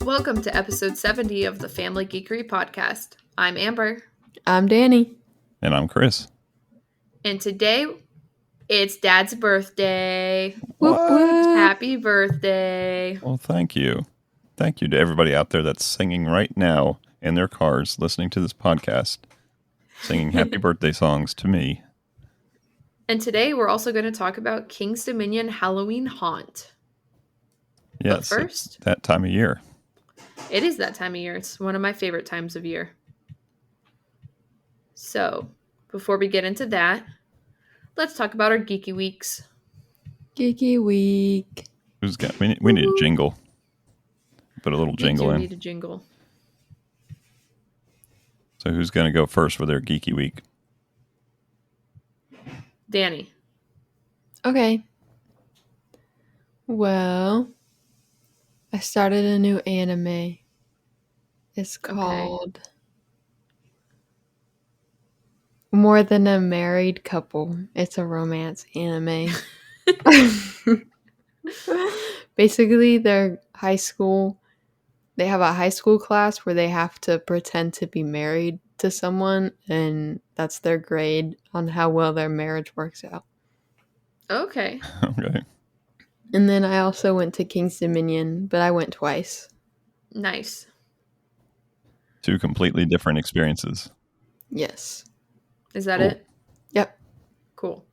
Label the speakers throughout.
Speaker 1: Welcome to episode 70 of the Family Geekery podcast. I'm Amber.
Speaker 2: I'm Danny.
Speaker 3: And I'm Chris.
Speaker 1: And today, it's Dad's birthday.
Speaker 3: What?
Speaker 1: Happy birthday.
Speaker 3: Well, thank you. Thank you to everybody out there that's singing right now in their cars, listening to this podcast, singing happy birthday songs to me.
Speaker 1: And today, we're also going to talk about King's Dominion Halloween Haunt.
Speaker 3: Yes,
Speaker 1: but first,
Speaker 3: it's that time of year.
Speaker 1: It is that time of year. It's one of my favorite times of year. So, before we get into that, let's talk about our Geeky Weeks.
Speaker 2: Geeky Week.
Speaker 3: We need a jingle. Put a little jingle in.
Speaker 1: We need a jingle.
Speaker 3: So who's going to go first for their Geeky Week?
Speaker 1: Danny.
Speaker 2: Okay. Well, I started a new anime. It's called More Than a Married Couple. It's a romance anime. Basically, they're high school. They have a high school class where they have to pretend to be married to someone, and that's their grade on how well their marriage works out.
Speaker 1: Okay.
Speaker 3: Okay.
Speaker 2: And then I also went to King's Dominion, but I went twice.
Speaker 1: Nice.
Speaker 3: Two completely different experiences.
Speaker 2: Yes.
Speaker 1: Is that
Speaker 3: Cool.
Speaker 1: it?
Speaker 2: Yep.
Speaker 1: Cool.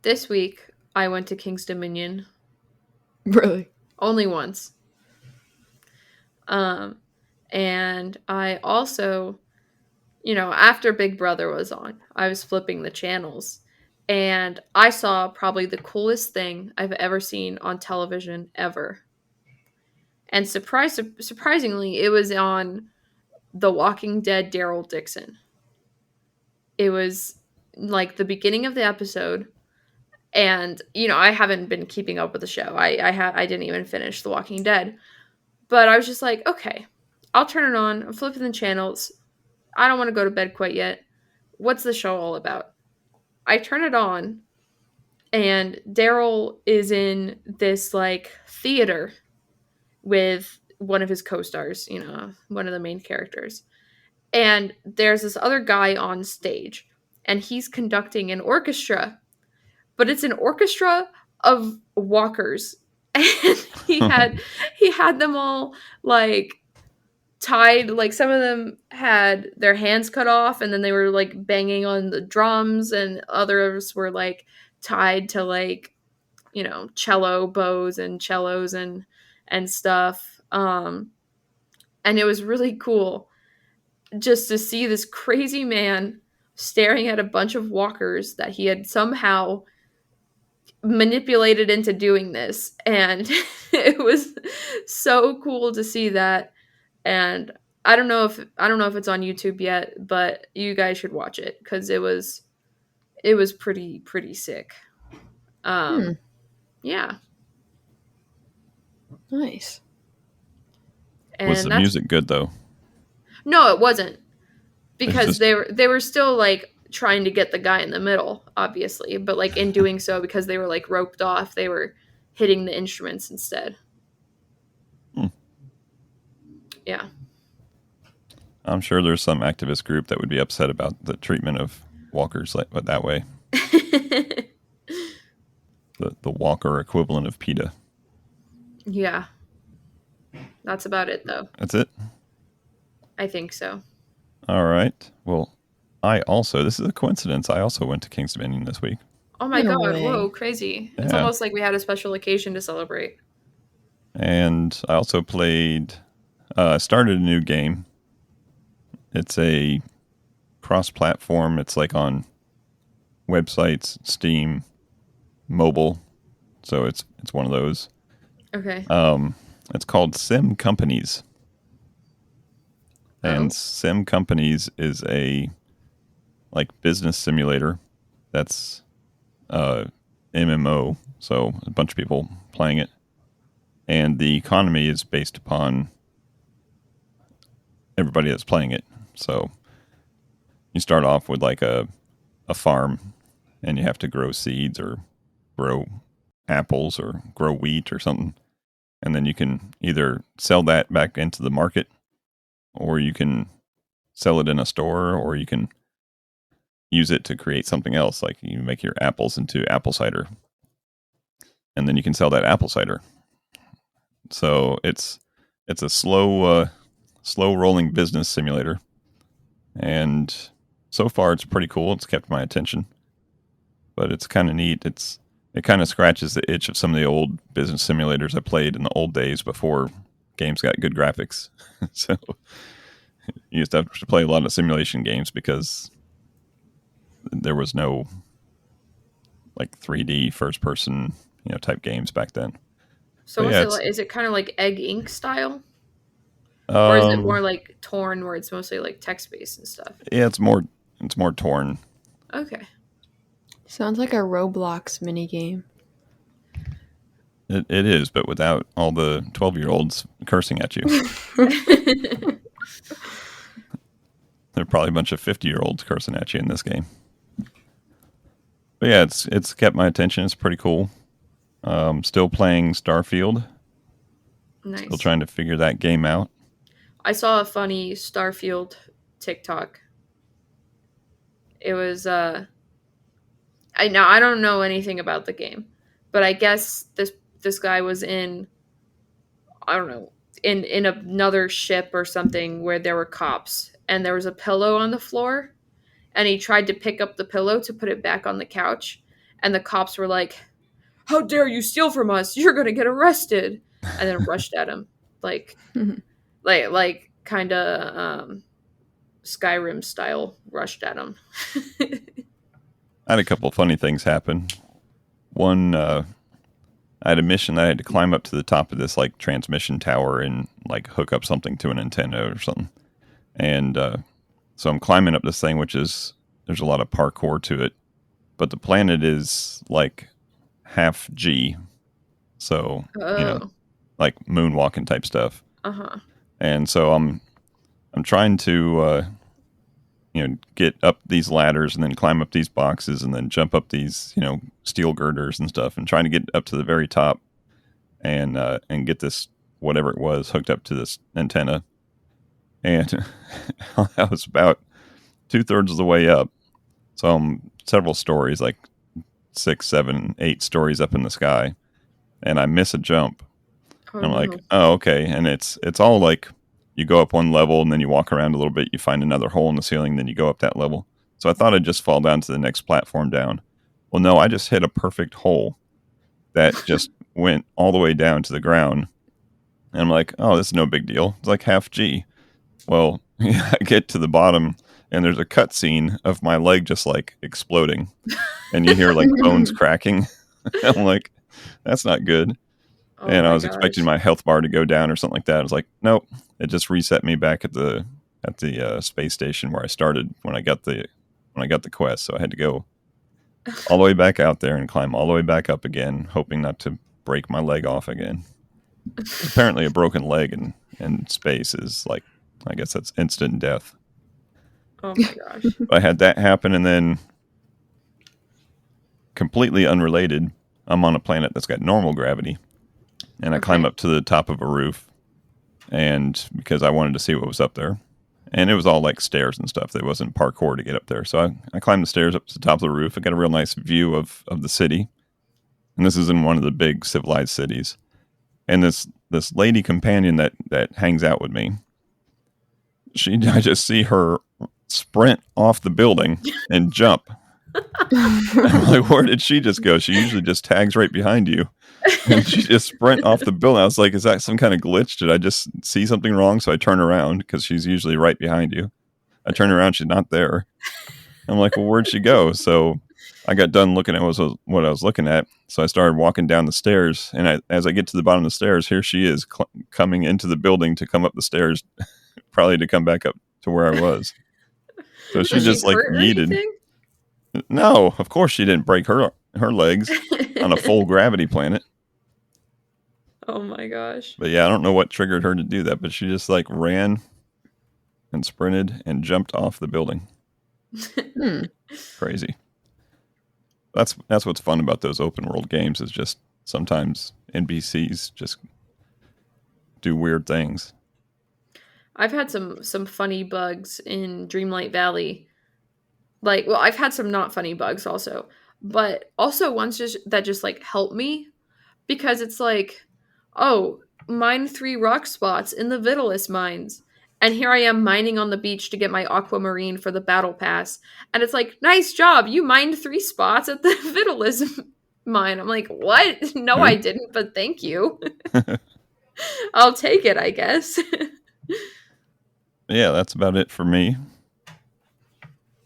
Speaker 1: This week, I went to King's Dominion.
Speaker 2: Really?
Speaker 1: Only once. And I also, after Big Brother was on, I was flipping the channels. And I saw probably the coolest thing I've ever seen on television ever. And surprisingly, it was on The Walking Dead Daryl Dixon. It was like the beginning of the episode. And, I haven't been keeping up with the show. I didn't even finish The Walking Dead. But I was just like, okay, I'll turn it on. I'm flipping the channels. I don't want to go to bed quite yet. What's the show all about? I turn it on, and Daryl is in this, theater with one of his co-stars, one of the main characters. And there's this other guy on stage, and he's conducting an orchestra. But it's an orchestra of walkers. And he had them all, tied, some of them had their hands cut off, and then they were banging on the drums, and others were tied to cello bows and cellos and stuff. And it was really cool just to see this crazy man staring at a bunch of walkers that he had somehow manipulated into doing this, and it was so cool to see that. And I don't know if it's on YouTube yet, but you guys should watch it because it was pretty sick. Yeah.
Speaker 2: Nice.
Speaker 1: And
Speaker 3: was the music good though?
Speaker 1: No, it wasn't, because they were still trying to get the guy in the middle, obviously, but in doing so, because they were roped off, they were hitting the instruments instead. Yeah.
Speaker 3: I'm sure there's some activist group that would be upset about the treatment of walkers that way. The walker equivalent of PETA.
Speaker 1: Yeah. That's about it, though.
Speaker 3: That's it?
Speaker 1: I think so.
Speaker 3: All right. Well, this is a coincidence, I also went to King's Dominion this week.
Speaker 1: Oh my God.
Speaker 2: way.
Speaker 1: Whoa, crazy. It's
Speaker 3: Yeah.
Speaker 1: almost like we had a special occasion to celebrate.
Speaker 3: And I also started a new game. It's a cross-platform. It's on websites, Steam, mobile. So it's one of those.
Speaker 1: Okay.
Speaker 3: It's called Sim Companies. And Sim Companies is a business simulator that's MMO. So a bunch of people playing it. And the economy is based upon everybody that's playing it. So you start off with a farm, and you have to grow seeds or grow apples or grow wheat or something. and then you can either sell that back into the market, or you can sell it in a store, or you can use it to create something else. Like you make your apples into apple cider, and then you can sell that apple cider. So it's a slow rolling business simulator, and so far it's pretty cool. It's kept my attention, but it's kind of neat. It kind of scratches the itch of some of the old business simulators I played in the old days before games got good graphics. So you used to have to play a lot of simulation games because there was no like 3D first person, type games back then.
Speaker 1: So
Speaker 3: But
Speaker 1: what's
Speaker 3: yeah,
Speaker 1: it
Speaker 3: it's
Speaker 1: like? Is it kind of like Egg Ink style? Or is it more
Speaker 3: um
Speaker 1: like Torn where it's mostly like text based and stuff?
Speaker 3: yeah, it's more torn.
Speaker 1: Okay.
Speaker 2: Sounds like a Roblox minigame.
Speaker 3: It is, but without all the 12-year-olds cursing at you. There are probably a bunch of 50-year-olds cursing at you in this game. But yeah, it's kept my attention. It's pretty cool. Still playing Starfield. Still
Speaker 1: Nice.
Speaker 3: trying to figure that game out.
Speaker 1: I saw a funny Starfield TikTok. It was I don't know anything about the game, but I guess this guy was in, I don't know, in another ship or something where there were cops and there was a pillow on the floor and he tried to pick up the pillow to put it back on the couch and the cops were like, "How dare you steal from us? You're going to get arrested." And then rushed at him like kind of Skyrim style rushed at him.
Speaker 3: I had a couple of funny things happen. One, I had a mission that I had to climb up to the top of this like transmission tower and like hook up something to an antenna or something. And so I'm climbing up this thing, which is there's a lot of parkour to it, but the planet is like half G, so
Speaker 1: Oh.
Speaker 3: like moonwalking type stuff.
Speaker 1: Uh-huh.
Speaker 3: And so I'm trying to get up these ladders and then climb up these boxes and then jump up these steel girders and stuff and trying to get up to the very top and get this whatever it was hooked up to this antenna. And I was about 2/3 of the way up, so I'm several stories, like 6, 7, 8 stories up in the sky, and I miss a jump.
Speaker 1: Oh
Speaker 3: I'm like,
Speaker 1: no.
Speaker 3: oh, okay. And it's all like you go up one level and then you walk around a little bit, you find another hole in the ceiling, then you go up that level. So I thought I'd just fall down to the next platform down. Well, no, I just hit a perfect hole that just went all the way down to the ground. And I'm like, oh, this is no big deal. It's like half G. Well, I get to the bottom and there's a cut scene of my leg just like exploding. And you hear like bones cracking. I'm like, that's not good.
Speaker 1: Oh
Speaker 3: And I
Speaker 1: my
Speaker 3: was expecting
Speaker 1: gosh.
Speaker 3: my health bar to go down or something like that. I was like, nope. It just reset me back at the space station where I started when I got the quest. So I had to go all the way back out there and climb all the way back up again, hoping not to break my leg off again. Apparently, a broken leg in space is like, I guess that's instant death.
Speaker 1: Oh my gosh.
Speaker 3: But I had that happen, and then completely unrelated, I'm on a planet that's got normal gravity. And I climb
Speaker 1: Okay.
Speaker 3: up to the top of a roof, and because I wanted to see what was up there, and it was all like stairs and stuff. There wasn't parkour to get up there, so I climbed the stairs up to the top of the roof. I got a real nice view of the city, and this is in one of the big civilized cities. And this lady companion that hangs out with me, I just see her sprint off the building and jump. I'm like, where did she just go? She usually just tags right behind you. And she just sprint off the building. I was like, is that some kind of glitch? Did I just see something wrong? So I turn around because she's usually right behind you. I turn around, she's not there. I'm like, well, where'd she go? So I got done looking at what I was looking at. So I started walking down the stairs. And as I get to the bottom of the stairs, here she is coming into the building to come up the stairs, probably to come back up to where I was. So she
Speaker 1: Was she
Speaker 3: just like
Speaker 1: hurt or
Speaker 3: yeeted.
Speaker 1: anything?
Speaker 3: No, of course she didn't break her legs on a full gravity planet.
Speaker 1: Oh my gosh.
Speaker 3: But yeah, I don't know what triggered her to do that, but she just like ran and sprinted and jumped off the building.
Speaker 2: Hmm.
Speaker 3: Crazy. That's what's fun about those open world games is just sometimes NPCs just do weird things.
Speaker 1: I've had some funny bugs in Dreamlight Valley. Like, well, I've had some not funny bugs also, but also ones that just like help me because it's like, oh, mine 3 rock spots in the Vitalis mines. And here I am mining on the beach to get my aquamarine for the battle pass. And it's like, nice job, you mined 3 spots at the Vitalis mine. I'm like, what? No, I
Speaker 3: Nope.
Speaker 1: didn't, but thank you. I'll take it, I guess.
Speaker 3: Yeah, that's about it for me.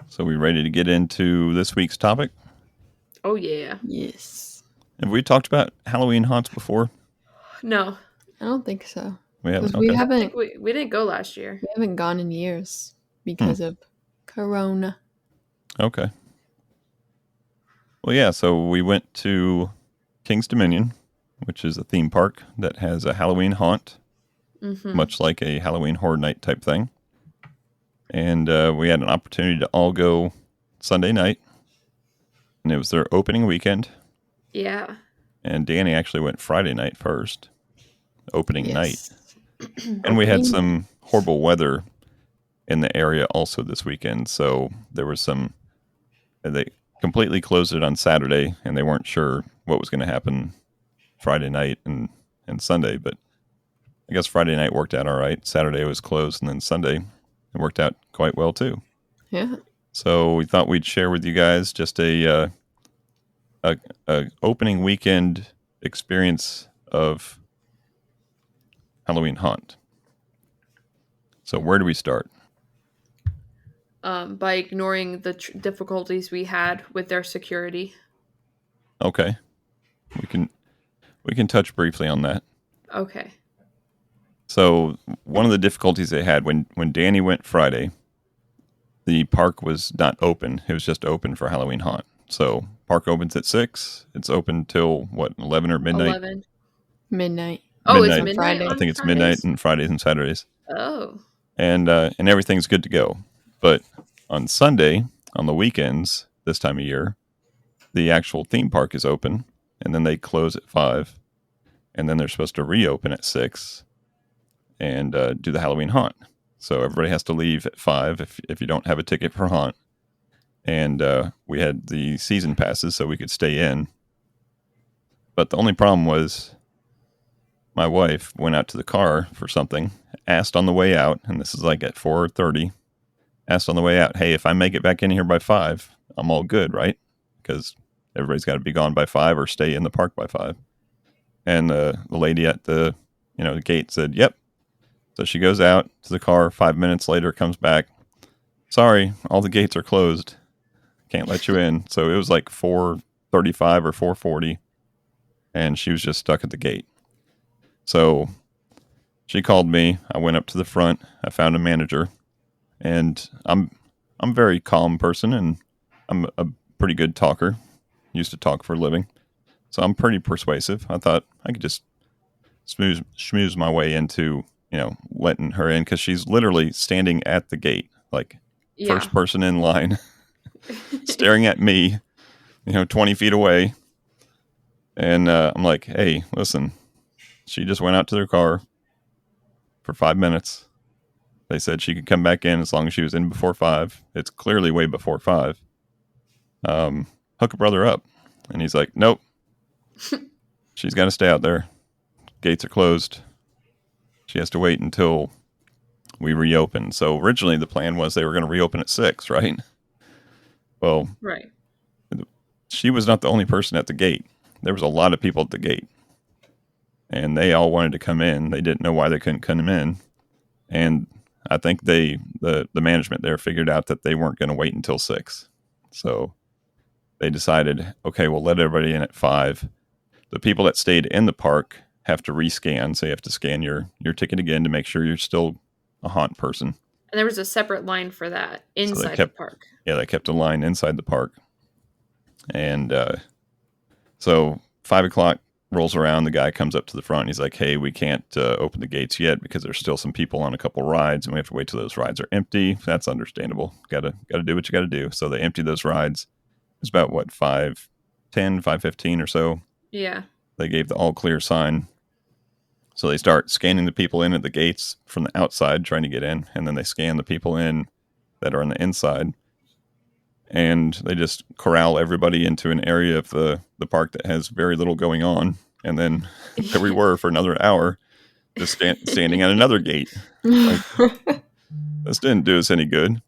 Speaker 3: So we ready to get into this week's topic?
Speaker 1: Oh, yeah.
Speaker 2: Yes.
Speaker 3: Have we talked about Halloween haunts before?
Speaker 1: No,
Speaker 2: I don't think so.
Speaker 3: We haven't.
Speaker 2: Because we
Speaker 3: Okay.
Speaker 1: I think
Speaker 2: haven't
Speaker 1: we didn't go last year.
Speaker 2: we haven't gone in years because of Corona.
Speaker 3: Okay. Well, yeah. So we went to King's Dominion, which is a theme park that has a Halloween haunt, much like a Halloween Horror Night type thing. And we had an opportunity to all go Sunday night, and it was their opening weekend.
Speaker 1: Yeah.
Speaker 3: And Danny actually went Friday night first, opening night.
Speaker 2: Yes.
Speaker 3: And we had
Speaker 2: Opening-
Speaker 3: some horrible weather in the area also this weekend. So there was they completely closed it on Saturday, and they weren't sure what was going to happen Friday night and Sunday. But I guess Friday night worked out all right. Saturday was closed, and then Sunday it worked out quite well too.
Speaker 2: Yeah.
Speaker 3: So we thought we'd share with you guys just a opening weekend experience of Halloween haunt. So where do we start?
Speaker 1: By ignoring the difficulties we had with their security.
Speaker 3: Okay, we can touch briefly on that.
Speaker 1: Okay.
Speaker 3: So one of the difficulties they had when Danny went Friday, the park was not open. It was just open for Halloween haunt. So park opens at 6. It's open till what, 11 or midnight?
Speaker 1: 11.
Speaker 2: Midnight.
Speaker 1: Oh, it's
Speaker 3: Midnight.
Speaker 1: midnight
Speaker 2: Friday.
Speaker 1: on
Speaker 3: I think it's
Speaker 1: Fridays?
Speaker 3: midnight and Fridays and Saturdays.
Speaker 1: Oh.
Speaker 3: And everything's good to go. But on Sunday, on the weekends, this time of year, the actual theme park is open, and then they close at 5, and then they're supposed to reopen at 6 and do the Halloween haunt. So everybody has to leave at 5 if you don't have a ticket for haunt. And we had the season passes so we could stay in. But the only problem was my wife went out to the car for something, asked on the way out, and this is like at 4:30, asked on the way out, hey, if I make it back in here by 5, I'm all good, right? Because everybody's got to be gone by 5 or stay in the park by 5. And the lady at the gate said, yep. So she goes out to the car. 5 minutes later, comes back. Sorry, all the gates are closed. Can't let you in. So it was like 4:35 or 4:40, and she was just stuck at the gate. So she called me. I went up to the front. I found a manager, and I'm a very calm person, and I'm a pretty good talker. Used to talk for a living, so I'm pretty persuasive. I thought I could just schmooze my way into letting her in because she's literally standing at the gate, like
Speaker 1: Yeah.
Speaker 3: first person in line, staring at me, 20 feet away. And I'm like, hey, listen, she just went out to their car for 5 minutes. They said she could come back in as long as she was in before 5. It's clearly way before 5. Hook a brother up. And he's like, nope. She's got to stay out there. Gates are closed. She has to wait until we reopen. So originally the plan was they were going to reopen at 6, right? Well,
Speaker 1: Right.
Speaker 3: she was not the only person at the gate. There was a lot of people at the gate. And they all wanted to come in. They didn't know why they couldn't come in. And I think the management there figured out that they weren't going to wait until 6. So they decided, okay, we'll let everybody in at 5. The people that stayed in the park have to rescan. So you have to scan your ticket again to make sure you're still a haunt person.
Speaker 1: And there was a separate line for that inside the park.
Speaker 3: Yeah, they kept a line inside the park. And so 5 o'clock rolls around. The guy comes up to the front. And he's like, hey, we can't open the gates yet because there's still some people on a couple rides, and we have to wait till those rides are empty. That's understandable. Gotta do what you gotta do. So they empty those rides. It's about, 5:10, 5:15 or so.
Speaker 1: Yeah.
Speaker 3: They gave the all clear sign. So they start scanning the people in at the gates from the outside trying to get in, and then they scan the people in that are on the inside. And they just corral everybody into an area of the park that has very little going on. And then there we were for another hour just standing at another gate. Like, this didn't do us any good.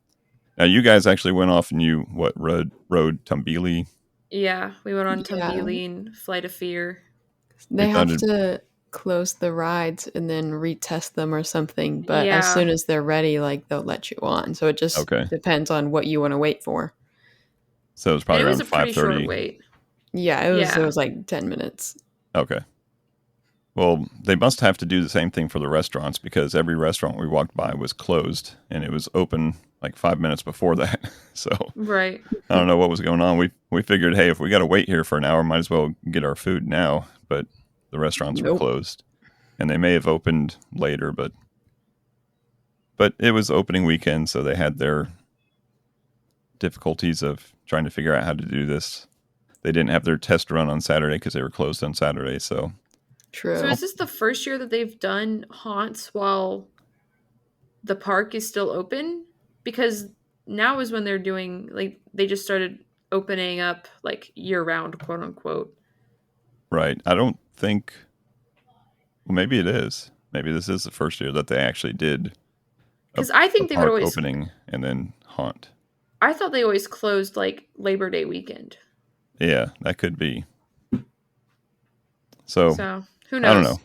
Speaker 3: Now, you guys actually went off and you, rode Tumbili?
Speaker 1: Yeah, we went on
Speaker 2: Yeah.
Speaker 1: Tumbili and Flight of Fear.
Speaker 2: They
Speaker 3: We
Speaker 2: have
Speaker 3: thought
Speaker 2: to close the rides and then retest them or something. But as
Speaker 1: Yeah.
Speaker 2: soon as they're ready, like they'll let you on. So it just
Speaker 3: Okay.
Speaker 2: depends on what you want to wait for.
Speaker 3: So it was
Speaker 1: And
Speaker 3: probably
Speaker 1: it was
Speaker 3: around
Speaker 1: a pretty short
Speaker 3: 5:30.
Speaker 1: wait.
Speaker 2: Yeah, it was.
Speaker 1: Yeah.
Speaker 2: It was like 10 minutes.
Speaker 3: Okay. Well, they must have to do the same thing for the restaurants because every restaurant we walked by was closed and it was open like 5 minutes before that. So
Speaker 1: Right.
Speaker 3: I don't know what was going on. We figured, hey, if we got to wait here for an hour, might as well get our food now. But the restaurants were
Speaker 2: Nope.
Speaker 3: closed, and they may have opened later, but it was opening weekend, so they had their difficulties of trying to figure out how to do this. They didn't have their test run on Saturday because they were closed on Saturday. So
Speaker 2: True.
Speaker 1: So is this the first year that they've done haunts while the park is still open? Because now is when they're doing, like, they just started opening up, like, year-round, quote-unquote.
Speaker 3: right, I don't think. Well, maybe it is. Maybe this is the first year that they actually did
Speaker 1: Because I think they would
Speaker 3: park
Speaker 1: always...
Speaker 3: opening and then haunt.
Speaker 1: I thought they always closed, like, Labor Day weekend.
Speaker 3: Yeah, that could be. So
Speaker 1: Who knows?
Speaker 3: I don't know.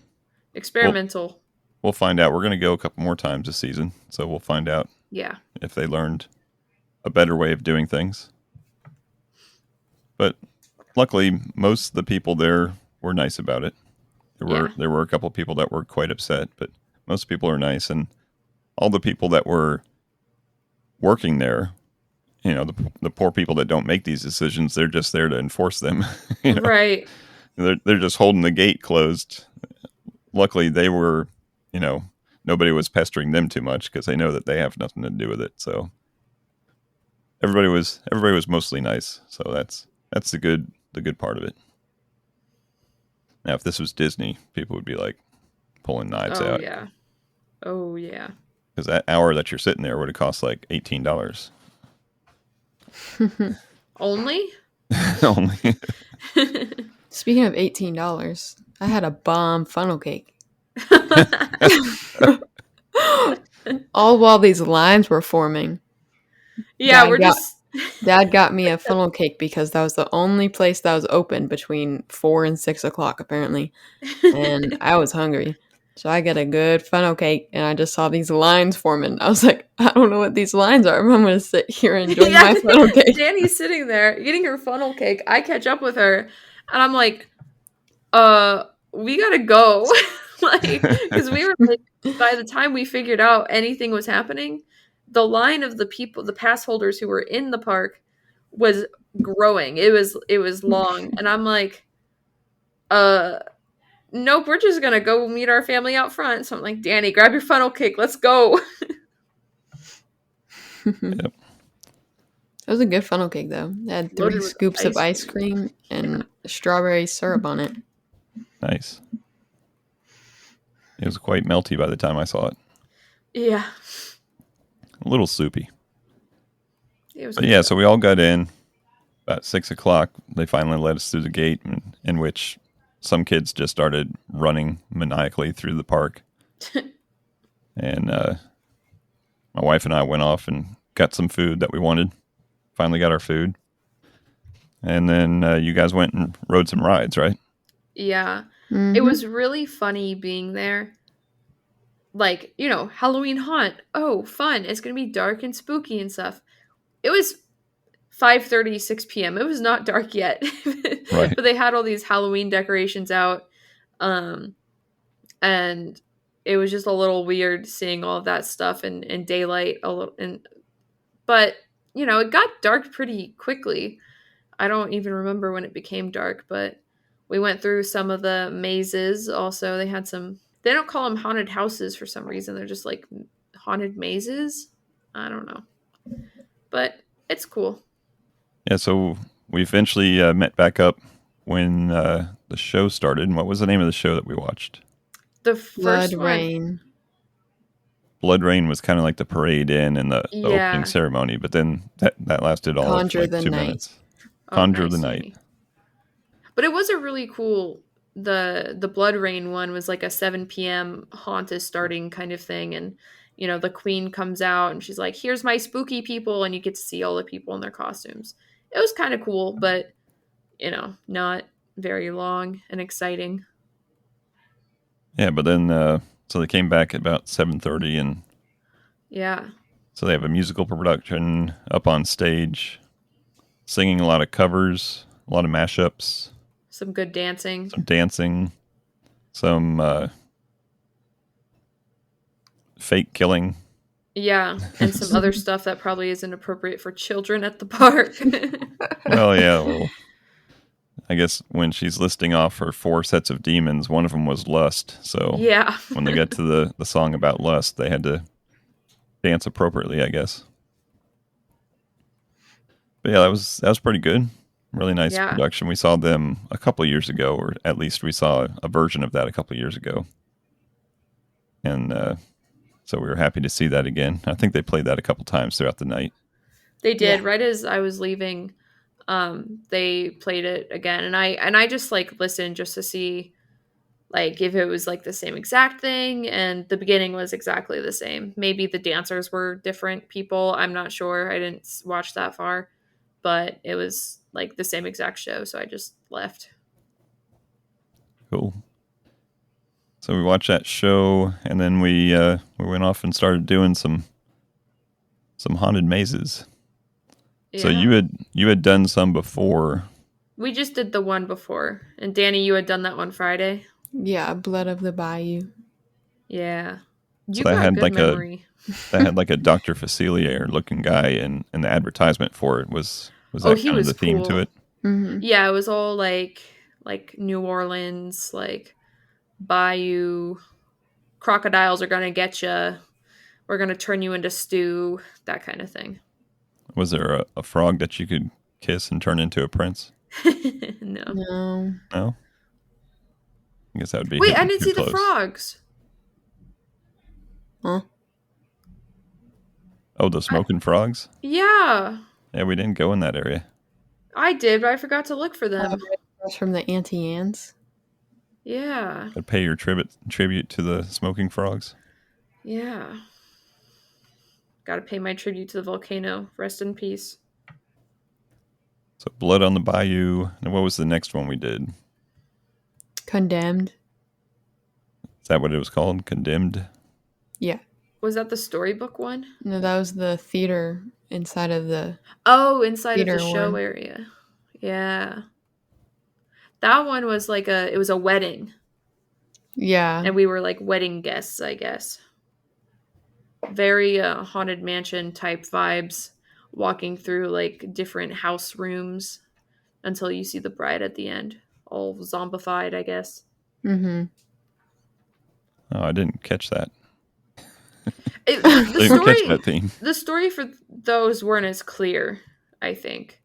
Speaker 1: Experimental.
Speaker 3: We'll find out. We're going to go a couple more times this season, so we'll find out
Speaker 1: Yeah.
Speaker 3: if they learned a better way of doing things. But luckily, most of the people there were nice about it. There were a couple people that were quite upset, but most people are nice, and all the people that were working there, you know, the poor people that don't make these decisions, they're just there to enforce them. You know?
Speaker 1: Right.
Speaker 3: They're just holding the gate closed. Luckily, they were, you know, nobody was pestering them too much because they know that they have nothing to do with it. So everybody was mostly nice. So that's the good part of it. Now, if this was Disney, people would be like pulling knives out.
Speaker 1: Oh yeah.
Speaker 3: Because that hour that you're sitting there would have cost like $18.
Speaker 1: Only?
Speaker 3: Only.
Speaker 2: Speaking of $18, I had a bomb funnel cake. All while these lines were forming.
Speaker 1: Yeah,
Speaker 2: Dad got me a funnel cake because that was the only place that was open between 4 and 6 o'clock, apparently. And I was hungry. So I get a good funnel cake, and I just saw these lines forming. I was like, I don't know what these lines are, but I'm going to sit here and enjoy my funnel cake.
Speaker 1: Danny's sitting there eating her funnel cake. I catch up with her, and I'm like, we gotta go. Like, because we were like, by the time we figured out anything was happening, the line of the people, the pass holders who were in the park was growing. It was long. And I'm like, nope, we're just gonna go meet our family out front. So I'm like, Danny, grab your funnel cake, let's go.
Speaker 3: Yep.
Speaker 2: It was a good funnel cake, though. It had 3 scoops of ice cream and strawberry syrup on it.
Speaker 3: Nice. It was quite melty by the time I saw it.
Speaker 1: Yeah.
Speaker 3: A little soupy.
Speaker 1: It was
Speaker 3: But yeah, so we all got in about 6 o'clock. They finally let us through the gate, in which some kids just started running maniacally through the park. And my wife and I went off and got some food that we wanted. Finally got our food. And then you guys went and rode some rides, right?
Speaker 1: Yeah.
Speaker 2: Mm-hmm.
Speaker 1: It was really funny being there. Like, you know, Halloween haunt. Oh, fun. It's going to be dark and spooky and stuff. It was 5:30, 6 p.m. It was not dark yet.
Speaker 3: Right.
Speaker 1: But they had all these Halloween decorations out. And it was just a little weird seeing all of that stuff in daylight. But, you know, it got dark pretty quickly. I don't even remember when it became dark, but we went through some of the mazes. Also, they had some... They don't call them haunted houses for some reason. They're just like haunted mazes. I don't know. But it's cool.
Speaker 3: Yeah, so we eventually met back up when the show started. And what was the name of the show that we watched?
Speaker 1: The
Speaker 2: Blood
Speaker 1: first one,
Speaker 2: Rain.
Speaker 3: Blood Rain was kind of like the parade in and the opening
Speaker 1: yeah.
Speaker 3: ceremony, but then that lasted all of
Speaker 2: Conjure
Speaker 3: like
Speaker 2: the
Speaker 3: 2 minutes.
Speaker 2: Night.
Speaker 1: Oh,
Speaker 3: Conjure the
Speaker 1: nice,
Speaker 3: Night.
Speaker 1: Danny. But it was a really cool. The Blood Rain one was like a 7 p.m. haunt is starting kind of thing, and the queen comes out and she's like, "Here's my spooky people," and you get to see all the people in their costumes. It was kind of cool, but not very long and exciting.
Speaker 3: Yeah, but then so they came back at about 7:30, and
Speaker 1: Yeah,
Speaker 3: so they have a musical production up on stage, singing a lot of covers, a lot of mashups,
Speaker 1: some good dancing.
Speaker 3: some dancing, some fake killing.
Speaker 1: Yeah, and some other stuff that probably isn't appropriate for children at the park.
Speaker 3: Well, yeah, well, I guess when she's listing off her 4 sets of demons, one of them was lust. So
Speaker 1: Yeah.
Speaker 3: when they got to the song about lust, they had to dance appropriately, I guess. But yeah, that was pretty good. Really nice
Speaker 1: Yeah.
Speaker 3: production. We saw them a couple years ago, or at least we saw a version of that a couple years ago, and so we were happy to see that again. I think they played that a couple times throughout the night.
Speaker 1: They did.
Speaker 2: Yeah.
Speaker 1: Right as I was leaving, they played it again, and I just like listened just to see like if it was like the same exact thing, and the beginning was exactly the same. Maybe the dancers were different people. I'm not sure. I didn't watch that far, but it was like the same exact show, so I just left.
Speaker 3: Cool. So we watched that show, and then we went off and started doing some haunted mazes.
Speaker 1: Yeah.
Speaker 3: So you had done some before.
Speaker 1: We just did the one before, and Danny, you had done that one Friday.
Speaker 2: Yeah, Blood of the Bayou.
Speaker 1: Yeah.
Speaker 3: So
Speaker 1: You got good memory.
Speaker 3: that had like a Dr. Facilier looking guy, and the advertisement for it was
Speaker 1: Oh,
Speaker 3: that
Speaker 1: he
Speaker 3: kind of
Speaker 1: was
Speaker 3: the theme to
Speaker 1: cool.
Speaker 3: it.
Speaker 2: Mm-hmm.
Speaker 1: Yeah, it was all like New Orleans, like bayou, crocodiles are gonna get you. We're gonna turn you into stew, that kind of thing.
Speaker 3: Was there a frog that you could kiss and turn into a prince?
Speaker 1: No.
Speaker 2: No.
Speaker 3: No, I guess that would be
Speaker 1: Wait, I
Speaker 3: hitting
Speaker 1: didn't
Speaker 3: too
Speaker 1: see the
Speaker 3: close.
Speaker 1: frogs.
Speaker 2: Huh?
Speaker 3: Oh, the smoking frogs?
Speaker 1: Yeah,
Speaker 3: Yeah, we didn't go in that area.
Speaker 1: I did, but I forgot to look for them.
Speaker 2: That's from the Auntie Anne's.
Speaker 1: Yeah,
Speaker 3: I'd pay your tribute to the smoking frogs.
Speaker 1: yeah. Gotta pay my tribute to the volcano. Rest in peace.
Speaker 3: So Blood on the Bayou. And what was the next one we did?
Speaker 2: Condemned.
Speaker 3: Is that what it was called? Condemned?
Speaker 2: Yeah.
Speaker 1: Was that the storybook one?
Speaker 2: No, that was the theater inside of the
Speaker 1: Oh, inside of the
Speaker 2: theater
Speaker 1: show
Speaker 2: one.
Speaker 1: area. Yeah. That one was like it was a wedding.
Speaker 2: Yeah.
Speaker 1: And we were like wedding guests, I guess. Very haunted mansion type vibes, walking through like different house rooms until you see the bride at the end, all zombified, I guess.
Speaker 2: Mm-hmm.
Speaker 3: Oh, I didn't catch that.
Speaker 1: The
Speaker 3: Didn't catch
Speaker 1: story,
Speaker 3: that theme.
Speaker 1: the story for those weren't as clear, I think.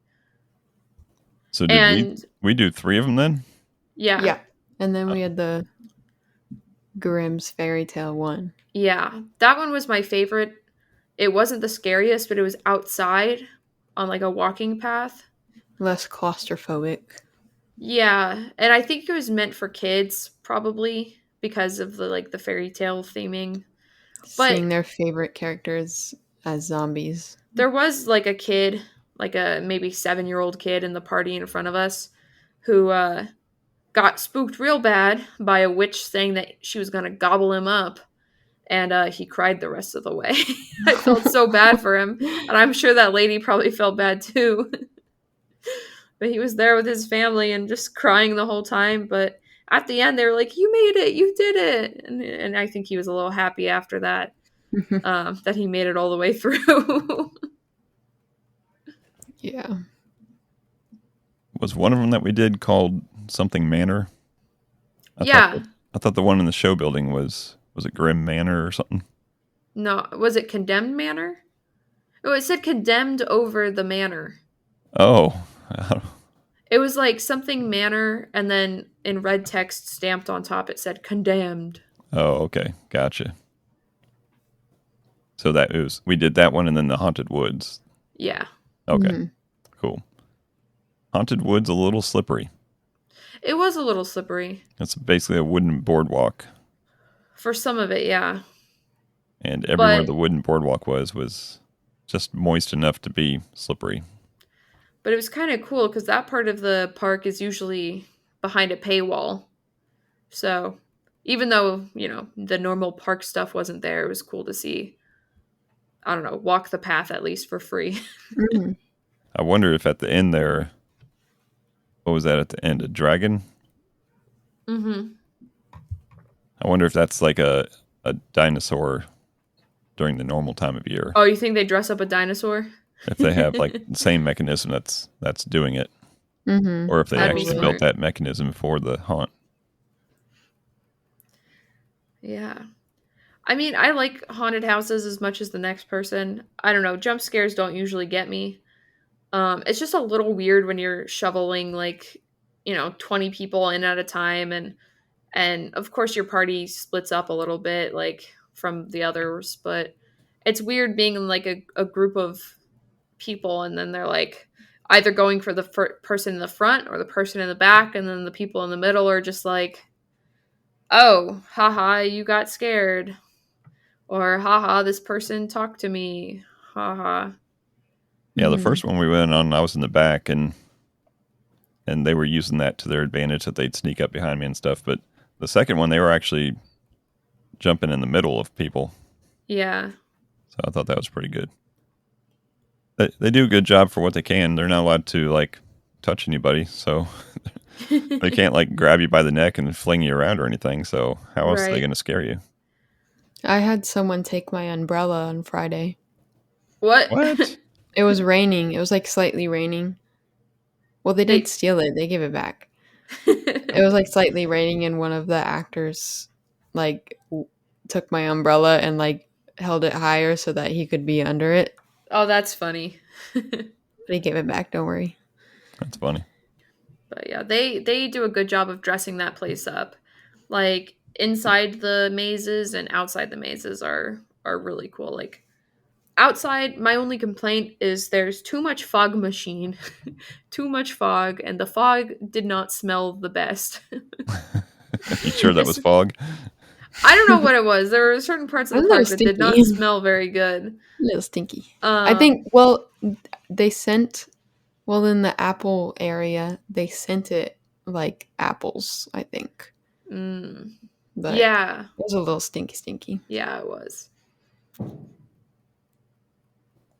Speaker 3: So did
Speaker 1: And
Speaker 3: we do 3 of them then?
Speaker 1: yeah,
Speaker 2: And then we had the Grimm's Fairy Tale one.
Speaker 1: yeah, that one was my favorite. It wasn't the scariest, but it was outside on like a walking path.
Speaker 2: Less claustrophobic.
Speaker 1: Yeah, and I think it was meant for kids probably because of the fairy tale theming. But
Speaker 2: Seeing their favorite characters as zombies.
Speaker 1: there was like a kid, like a maybe 7-year-old kid in the party in front of us who got spooked real bad by a witch saying that she was going to gobble him up. And he cried the rest of the way. I felt so bad for him. And I'm sure that lady probably felt bad too. But he was there with his family and just crying the whole time. But at the end, they were like, "You made it! You did it!" And I think he was a little happy after that, that he made it all the way through.
Speaker 2: Yeah.
Speaker 3: Was one of them that we did called something Manor?
Speaker 1: Yeah.
Speaker 3: I thought the one in the show building was it Grim Manor or something?
Speaker 1: No, was it Condemned Manor? Oh, it said Condemned over the Manor.
Speaker 3: Oh.
Speaker 1: It was like something Manor, and then in red text stamped on top, it said Condemned.
Speaker 3: Oh, okay, gotcha. So we did that one, and then the haunted woods.
Speaker 1: Yeah.
Speaker 3: Okay,
Speaker 2: Mhm.
Speaker 3: cool. Haunted woods a little slippery.
Speaker 1: It was a little slippery.
Speaker 3: It's basically a wooden boardwalk,
Speaker 1: For some of it, yeah.
Speaker 3: and everywhere
Speaker 1: But
Speaker 3: the wooden boardwalk was just moist enough to be slippery.
Speaker 1: it was kind of cool because that part of the park is usually behind a paywall. So even though, the normal park stuff wasn't there, it was cool to see, I don't know, walk the path at least for free.
Speaker 2: Mhm.
Speaker 3: I wonder if at the end there, what was that at the end? A dragon?
Speaker 1: Mm-hmm.
Speaker 3: I wonder if that's like a dinosaur during the normal time of year.
Speaker 1: Oh, you think they dress up a dinosaur?
Speaker 3: If they have like the same mechanism that's doing it,
Speaker 2: Mhm.
Speaker 3: or if they
Speaker 1: That'd be
Speaker 3: actually built
Speaker 2: Probably.
Speaker 1: smart.
Speaker 3: that mechanism for the haunt.
Speaker 1: Yeah. I mean, I like haunted houses as much as the next person. I don't know, jump scares don't usually get me. It's just a little weird when you're shoveling like, 20 people in at a time, and of course your party splits up a little bit like from the others, but it's weird being in like a group of people, and then they're like either going for the person in the front or the person in the back, and then the people in the middle are just like, oh, haha, you got scared, or haha, this person talked to me, haha.
Speaker 3: Yeah, the
Speaker 2: Mhm.
Speaker 3: first one we went on, I was in the back, and they were using that to their advantage that they'd sneak up behind me and stuff. But the second one, they were actually jumping in the middle of people,
Speaker 1: Yeah.
Speaker 3: so I thought that was pretty good. They do a good job for what they can. They're not allowed to like touch anybody, so they can't like grab you by the neck and fling you around or anything. So how else are they
Speaker 1: Right.
Speaker 3: going to scare you?
Speaker 2: I had someone take my umbrella on Friday.
Speaker 1: What?
Speaker 3: What?
Speaker 2: It was raining. It was like slightly raining. Well, they didn't
Speaker 1: They
Speaker 2: steal it. They gave it back. It was like slightly raining, and one of the actors like took my umbrella and like held it higher so that he could be under it.
Speaker 1: Oh, that's funny.
Speaker 2: But he gave it back. Don't worry.
Speaker 3: That's funny.
Speaker 1: But yeah, they do a good job of dressing that place up. Like inside the mazes and outside the mazes are really cool. Like outside, my only complaint is there's too much fog machine, too much fog, and the fog did not smell the best.
Speaker 3: You sure that was fog?
Speaker 1: I don't know what it was. There were certain parts of
Speaker 2: A
Speaker 1: the
Speaker 2: little
Speaker 1: park that did
Speaker 2: stinky.
Speaker 1: not smell very good.
Speaker 2: A little stinky. I
Speaker 1: Um,
Speaker 2: think, well, they sent, well, in the apple area, they sent it like apples, I think.
Speaker 1: mm,
Speaker 2: But it
Speaker 1: yeah,
Speaker 2: was a little stinky, stinky.
Speaker 1: yeah, it was.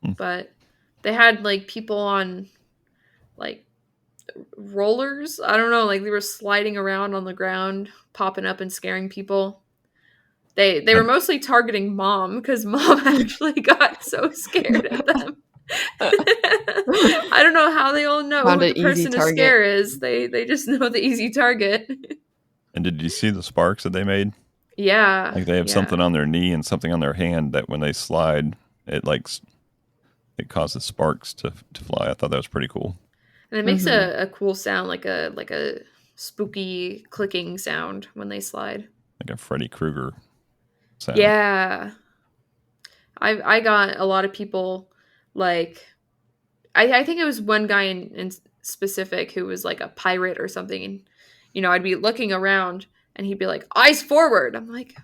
Speaker 3: Hmm.
Speaker 1: But they had like people on like rollers. I don't know, like they were sliding around on the ground, popping up and scaring people. They were mostly targeting mom because mom actually got so scared of them. I don't know how they all know
Speaker 2: Found
Speaker 1: who
Speaker 2: an
Speaker 1: the
Speaker 2: easy
Speaker 1: person to
Speaker 2: target.
Speaker 1: scare is. They just know the easy target.
Speaker 3: And did you see the sparks that they made?
Speaker 1: Yeah,
Speaker 3: Like they have
Speaker 1: yeah.
Speaker 3: something on their knee and something on their hand that when they slide, it like it causes sparks to fly. I thought that was pretty cool.
Speaker 1: And it makes
Speaker 2: Hmm.
Speaker 1: a cool sound, like a spooky clicking sound when they slide.
Speaker 3: Like a Freddy Krueger sound.
Speaker 1: Yeah. I got a lot of people like I think it was one guy in specific who was like a pirate or something, and I'd be looking around and he'd be like, eyes forward. I'm like,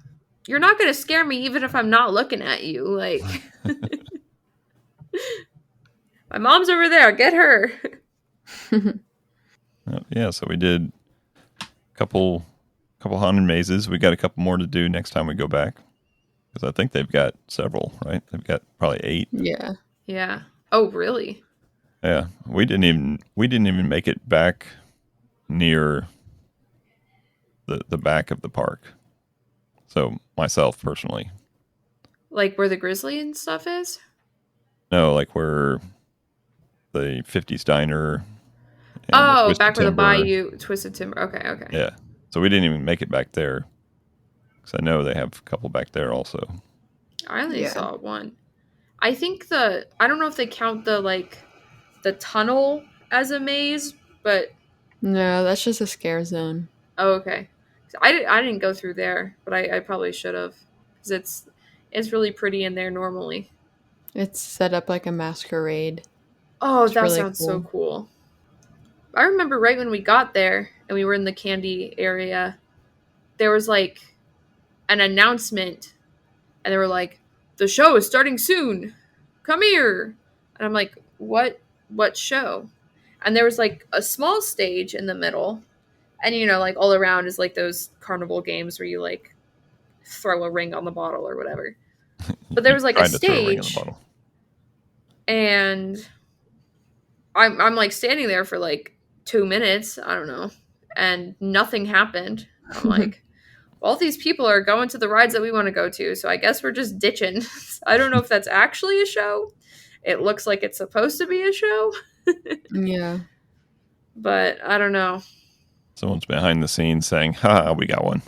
Speaker 1: you're not gonna scare me even if I'm not looking at you. Like my mom's over there, get her.
Speaker 3: Yeah, so we did a couple haunted mazes. We got a couple more to do next time we go back because I think they've got several, right? They've got probably 8.
Speaker 2: Yeah.
Speaker 1: Yeah. Oh really?
Speaker 3: Yeah, we didn't even make it back near the back of the park. So myself personally,
Speaker 1: Like where the grizzly and stuff is?
Speaker 3: no, like where the 50s diner and the
Speaker 1: Oh,
Speaker 3: Twisted
Speaker 1: back where the
Speaker 3: Timber.
Speaker 1: bayou twisted timber. Okay, okay.
Speaker 3: Yeah, so we didn't even make it back there because I know they have a couple back there also.
Speaker 1: I only
Speaker 2: Yeah.
Speaker 1: saw one. I think I don't know if they count the tunnel as a maze, but
Speaker 2: No, that's just a scare zone.
Speaker 1: oh, okay. I didn't go through there, but I probably should have, because it's really pretty in there normally.
Speaker 2: It's set up like a masquerade.
Speaker 1: Oh,
Speaker 2: It's
Speaker 1: that
Speaker 2: really
Speaker 1: sounds so
Speaker 2: cool.
Speaker 1: cool. I remember right when we got there and we were in the candy area, there was like an announcement, and they were like, "The show is starting soon. Come here." And I'm like, What show?" And there was like a small stage in the middle, and like all around is like those carnival games where you like throw a ring on the bottle or whatever. But there
Speaker 3: You
Speaker 1: was like a
Speaker 3: tried to throw a ring in the
Speaker 1: stage,
Speaker 3: bottle.
Speaker 1: and I'm like standing there for like 2 minutes, I don't know, and nothing happened. I'm like, all these people are going to the rides that we want to go to, so I guess we're just ditching. I don't know if that's actually a show. It looks like it's supposed to be a show,
Speaker 2: Yeah.
Speaker 1: but I don't know.
Speaker 3: Someone's behind the scenes saying, "Ha, we got one."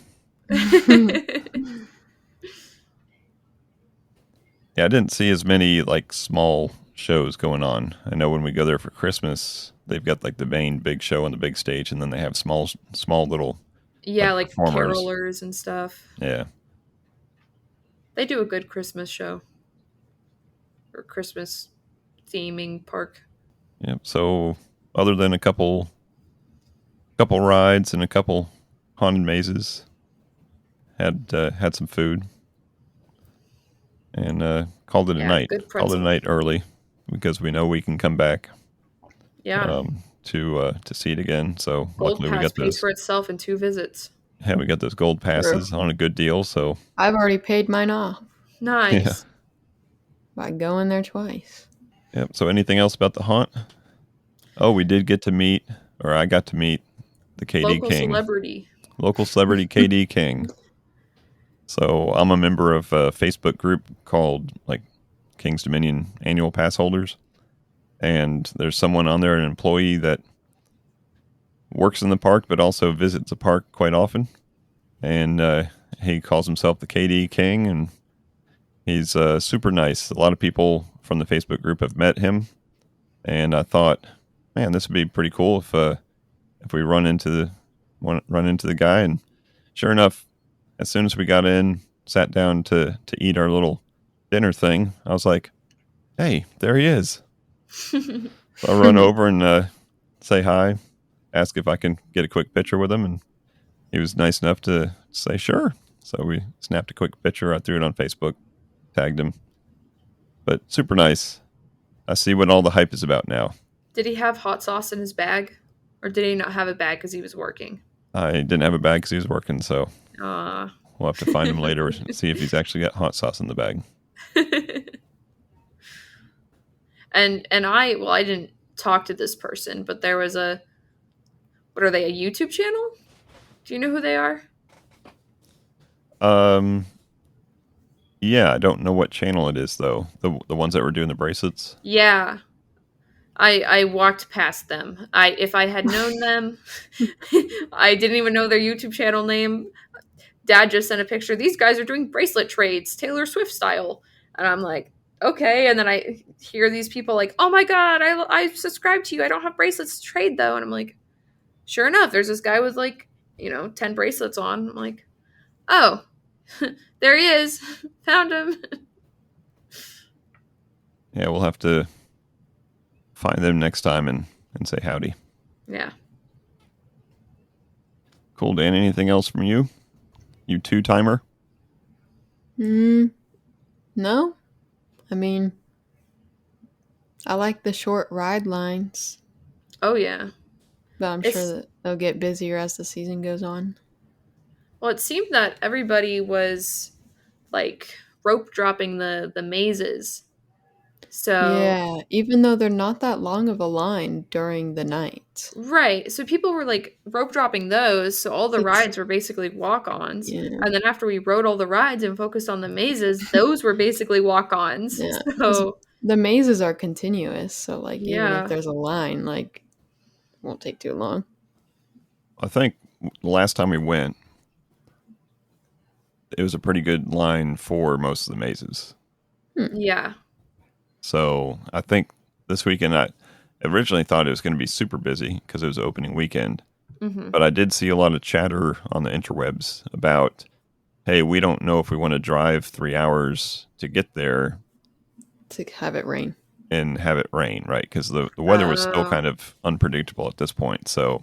Speaker 3: Yeah, I didn't see as many like small shows going on. I know when we go there for Christmas, they've got like the main big show on the big stage, and then they have small little
Speaker 1: Yeah,
Speaker 3: like
Speaker 1: like
Speaker 3: performers.
Speaker 1: carolers and stuff.
Speaker 3: Yeah.
Speaker 1: They do a good Christmas show or Christmas theming park.
Speaker 3: Yep. So other than a couple rides and a couple haunted mazes, had some food and called it a
Speaker 1: Yeah,
Speaker 3: night.
Speaker 1: good
Speaker 3: Called it a
Speaker 1: pretzel.
Speaker 3: night early because we know we can come back
Speaker 1: Yeah,
Speaker 3: to see it again. So
Speaker 1: Gold
Speaker 3: luckily we
Speaker 1: Pass
Speaker 3: got
Speaker 1: pays
Speaker 3: those.
Speaker 1: for itself in 2 visits.
Speaker 3: Yeah, we got those gold
Speaker 2: True.
Speaker 3: passes on a good deal. So
Speaker 2: I've already paid mine off
Speaker 3: yeah.
Speaker 1: Nice.
Speaker 2: by going there twice.
Speaker 3: Yep. So anything else about the haunt? Oh, we did get to meet, or I got to meet the KD
Speaker 1: Local
Speaker 3: King,
Speaker 1: celebrity.
Speaker 3: local celebrity KD King. So I'm a member of a Facebook group called like King's Dominion Annual Pass Holders, and there's someone on there, an employee that works in the park but also visits the park quite often, and he calls himself the KD King, and he's super nice. A lot of people from the Facebook group have met him, and I thought, man, this would be pretty cool if we run into the guy. And sure enough, as soon as we got in, sat down to eat our little dinner thing, I was like, hey, there he is. So I run over and say hi, ask if I can get a quick picture with him, and he was nice enough to say sure. So we snapped a quick picture. I threw it on Facebook, tagged him. But super nice. I see what all the hype is about now.
Speaker 1: Did he have hot sauce in his bag? Or did he not have a bag because he was working?
Speaker 3: I didn't have a bag because he was working, so
Speaker 1: Uh
Speaker 3: we'll have to find him later and see if he's actually got hot sauce in the bag.
Speaker 1: and I didn't talk to this person, but there was what are they, a YouTube channel? Do you know who they are?
Speaker 3: Yeah, I don't know what channel it is though. The ones that were doing the bracelets.
Speaker 1: Yeah. I walked past them. If I had known them, I didn't even know their YouTube channel name. Dad just sent a picture. These guys are doing bracelet trades, Taylor Swift style. And I'm like, okay. And then I hear these people like, oh my God, I subscribe to you. I don't have bracelets to trade though. And I'm like, sure enough, there's this guy with like, 10 bracelets on. I'm like, oh, there he is. Found him.
Speaker 3: Yeah, we'll have to find them next time and say howdy.
Speaker 1: Yeah.
Speaker 3: Cool, Dan. Anything else from you? You two-timer?
Speaker 2: No. I mean, I like the short ride lines,
Speaker 1: Oh, yeah.
Speaker 2: but I'm sure that they'll get busier as the season goes on.
Speaker 1: Well, it seemed that everybody was like rope dropping the mazes. So
Speaker 2: Yeah, even though they're not that long of a line during the night.
Speaker 1: right. So people were like rope dropping those. So all the
Speaker 2: It's
Speaker 1: rides were basically walk-ons.
Speaker 2: yeah,
Speaker 1: And then after we rode all the rides and focused on the mazes, those were basically walk-ons.
Speaker 2: yeah. 'Cause
Speaker 1: So
Speaker 2: the mazes are continuous, so like even if
Speaker 1: yeah.
Speaker 2: there's a line, like it won't take too long.
Speaker 3: I think the last time we went, it was a pretty good line for most of the mazes.
Speaker 1: Yeah.
Speaker 3: So I think this weekend, I originally thought it was going to be super busy because it was opening weekend.
Speaker 1: Mm-hmm.
Speaker 3: But I did see a lot of chatter on the interwebs about, hey, we don't know if we want to drive 3 hours to get there
Speaker 2: To have it rain.
Speaker 3: and have it rain, right? Because the weather was still
Speaker 1: Oh.
Speaker 3: kind of unpredictable at this point. So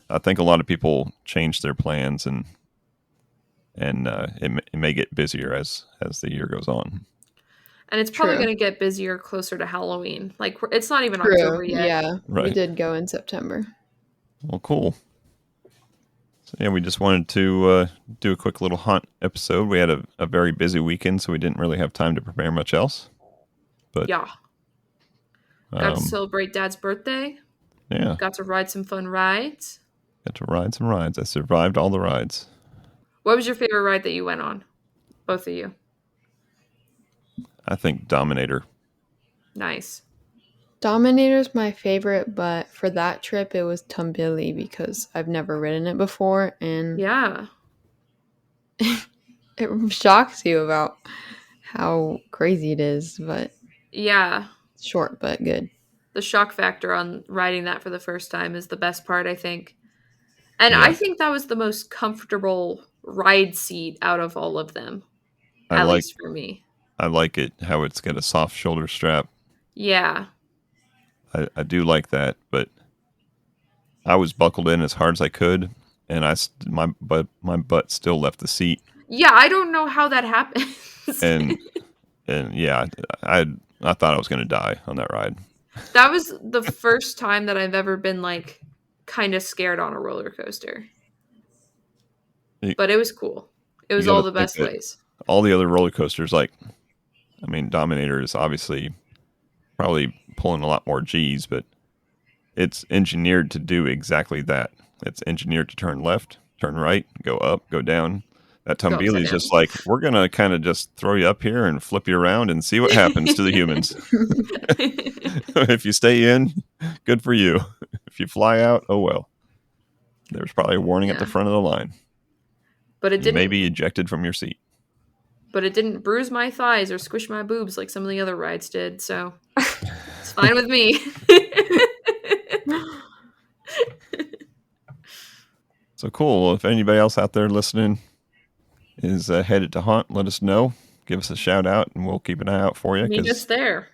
Speaker 3: I think a lot of people changed their plans, and it may get busier as the year goes on.
Speaker 1: And it's probably
Speaker 2: True.
Speaker 1: going to get busier closer to Halloween. Like, it's not even
Speaker 2: True.
Speaker 1: October yet.
Speaker 2: Yeah. We
Speaker 3: Right.
Speaker 2: did go in September.
Speaker 3: Well, cool. So yeah, we just wanted to do a quick little hunt episode. We had a very busy weekend, so we didn't really have time to prepare much else. But
Speaker 1: Yeah. Got to
Speaker 3: um,
Speaker 1: celebrate Dad's birthday.
Speaker 3: yeah,
Speaker 1: Got to ride some fun rides.
Speaker 3: got to ride some rides. I survived all the rides.
Speaker 1: What was your favorite ride that you went on? Both of you.
Speaker 3: I think Dominator.
Speaker 1: Nice.
Speaker 2: Dominator's my favorite, but for that trip it was Tumbili because I've never ridden it before, and
Speaker 1: Yeah.
Speaker 2: it shocks you about how crazy it is, but
Speaker 1: Yeah.
Speaker 2: it's short but good.
Speaker 1: The shock factor on riding that for the first time is the best part, I think. And
Speaker 3: Yeah,
Speaker 1: I think that was the most comfortable ride seat out of all of them,
Speaker 3: I
Speaker 1: at
Speaker 3: like
Speaker 1: least for me.
Speaker 3: it how it's got a soft shoulder strap.
Speaker 1: Yeah.
Speaker 3: I do like that, but I was buckled in as hard as I could, and my butt still left the seat,
Speaker 1: Yeah, I don't know how that happens.
Speaker 3: and yeah, I thought I was going to die on that ride.
Speaker 1: That was the first time that I've ever been like kind of scared on a roller coaster.
Speaker 3: You,
Speaker 1: But it was cool. It
Speaker 3: you
Speaker 1: was
Speaker 3: got
Speaker 1: all
Speaker 3: to
Speaker 1: the
Speaker 3: think
Speaker 1: best
Speaker 3: that
Speaker 1: ways.
Speaker 3: all the other roller coasters, like, I mean, Dominator is obviously probably pulling a lot more G's, but it's engineered to do exactly that. It's engineered to turn left, turn right, go up, go down. That
Speaker 1: Go
Speaker 3: Tumbili
Speaker 1: upside
Speaker 3: is
Speaker 1: down.
Speaker 3: just like, we're going to kind of just throw you up here and flip you around and see what happens to the humans. If you stay in, good for you. If you fly out, oh well. There's probably a warning at the
Speaker 1: Yeah.
Speaker 3: front of the line.
Speaker 1: But it
Speaker 3: You may
Speaker 1: didn't
Speaker 3: be ejected from your seat.
Speaker 1: but it didn't bruise my thighs or squish my boobs like some of the other rides did, so it's fine with me.
Speaker 3: So cool. Well, if anybody else out there listening is headed to haunt, let us know. Give us a shout out, and we'll keep an eye out for you.
Speaker 1: Meet us there.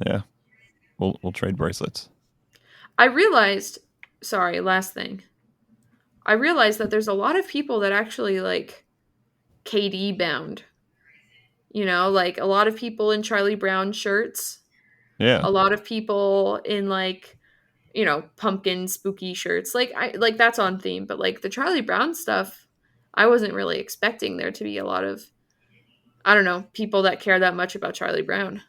Speaker 3: Yeah, we'll trade bracelets.
Speaker 1: I realized, sorry, last thing. I realized that there's a lot of people that actually like KD bound. You know, like a lot of people in Charlie Brown shirts,
Speaker 3: Yeah,
Speaker 1: a lot of people in like, you know, pumpkin spooky shirts. Like I like that's on theme, but like the Charlie Brown stuff, I wasn't really expecting there to be a lot of I don't know, people that care that much about Charlie Brown.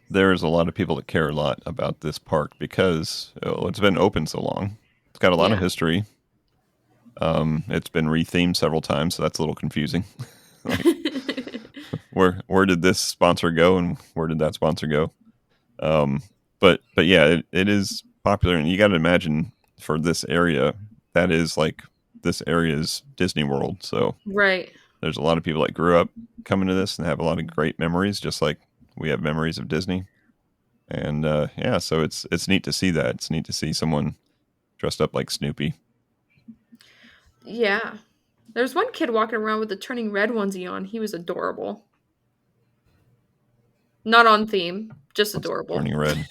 Speaker 3: there's a lot of people that care a lot about this park because it's been open so long. It's got a lot of
Speaker 1: Yeah.
Speaker 3: history. It's been rethemed several times, so that's a little confusing. Like, where did this sponsor go and where did that sponsor go? But yeah, it is popular, and you got to imagine for this area, that is like this area's Disney World. So
Speaker 1: Right.
Speaker 3: there's a lot of people that grew up coming to this and have a lot of great memories, just like we have memories of Disney. And yeah, so it's neat to see that. It's neat to see someone dressed up like Snoopy.
Speaker 1: Yeah. There's one kid walking around with a turning red onesie on. He was adorable. Not on theme, just
Speaker 3: What's
Speaker 1: adorable.
Speaker 3: turning red?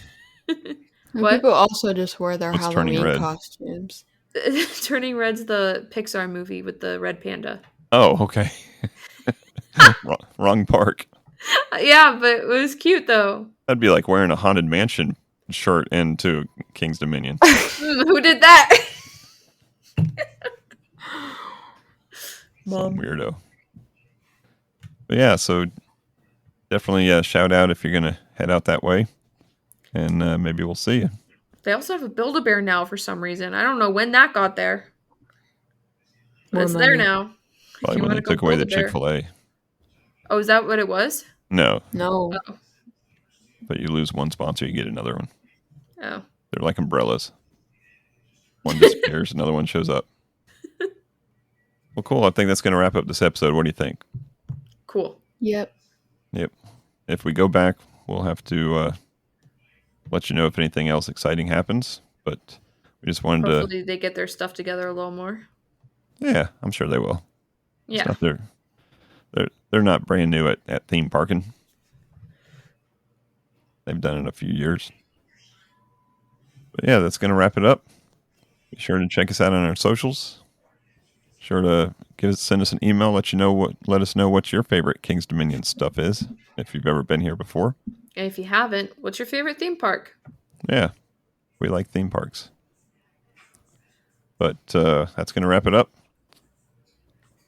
Speaker 2: And
Speaker 1: What?
Speaker 2: people also just wear their
Speaker 3: What's turning
Speaker 2: Halloween
Speaker 3: red?
Speaker 2: costumes.
Speaker 1: Turning Red's the Pixar movie with the red panda.
Speaker 3: Oh, okay. Wrong park.
Speaker 1: Yeah, but it was cute though.
Speaker 3: That'd be like wearing a Haunted Mansion shirt into King's Dominion.
Speaker 1: Who did that?
Speaker 3: Some weirdo. But yeah, so definitely shout out if you're gonna head out that way, and maybe we'll see you.
Speaker 1: They also have a Build-A-Bear now for some reason. I don't know when that got there. But
Speaker 2: More
Speaker 1: it's there
Speaker 2: money.
Speaker 1: now. If
Speaker 3: Probably
Speaker 1: you
Speaker 3: when
Speaker 1: want
Speaker 3: they
Speaker 1: to go
Speaker 3: took away the
Speaker 1: Build-A-Bear.
Speaker 3: Chick-fil-A.
Speaker 1: Oh, is that what it was?
Speaker 3: No,
Speaker 2: No.
Speaker 1: Oh.
Speaker 3: but you lose one sponsor, you get another one.
Speaker 1: Oh.
Speaker 3: They're like umbrellas. One disappears, another one shows up. Well, cool. I think that's going to wrap up this episode. What do you think?
Speaker 1: Cool.
Speaker 2: Yep.
Speaker 3: Yep. If we go back, we'll have to let you know if anything else exciting happens. But We just wanted
Speaker 1: Hopefully they get their stuff together a little more.
Speaker 3: Yeah, I'm sure they will.
Speaker 1: Yeah.
Speaker 3: It's not they're not brand new at theme parking. They've done it a few years. But yeah, that's going to wrap it up. Be sure to check us out on our socials. Sure to send us an email, let us know what your favorite King's Dominion stuff is, if you've ever been here before.
Speaker 1: And if you haven't, what's your favorite theme park?
Speaker 3: Yeah, we like theme parks. But that's going to wrap it up.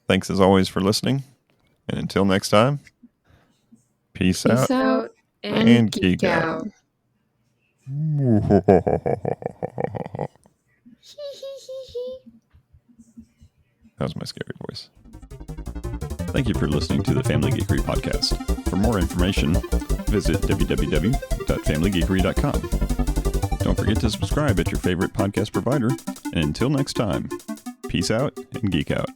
Speaker 3: Thanks as always for listening. And until next time, peace out and geek out. That was my scary voice. Thank you for listening to the Family Geekery podcast. For more information, visit www.familygeekery.com. Don't forget to subscribe at your favorite podcast provider. And until next time, peace out and geek out.